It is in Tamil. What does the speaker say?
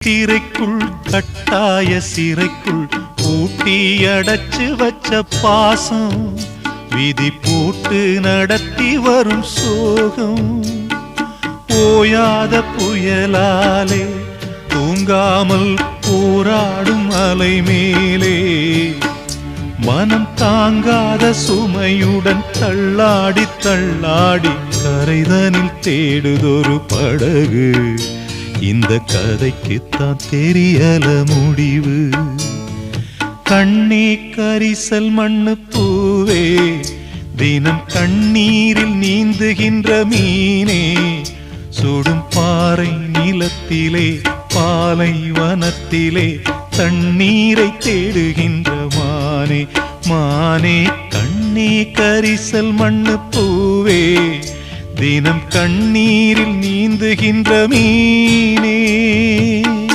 திரைக்குள் கட்டாய சிறைக்குள் பூட்டி அடைச்சு வச்ச பாசம் விதி போட்டு நடத்தி வரும் சோகம் ஓயாத புயலாலே தூங்காமல் போராடும் அலை மேலே மனம் தாங்காத சுமையுடன் தள்ளாடி தள்ளாடி கரைதனில் தேடுதொரு படகு இந்த கதைக்குத்தான் தெரியல முடிவு கண்ணே கரிசல் மண்ணு பூவே தினம் கண்ணீரில் நீந்துகின்ற மீனே சுடும் பாறை நிலத்திலே பாலை வனத்திலே தண்ணீரை தேடுகின்ற மானே மானே கண்ணே கரிசல் மண்ணு பூவே தினம் கண்ணீரில் நீந்துகின்ற மீனே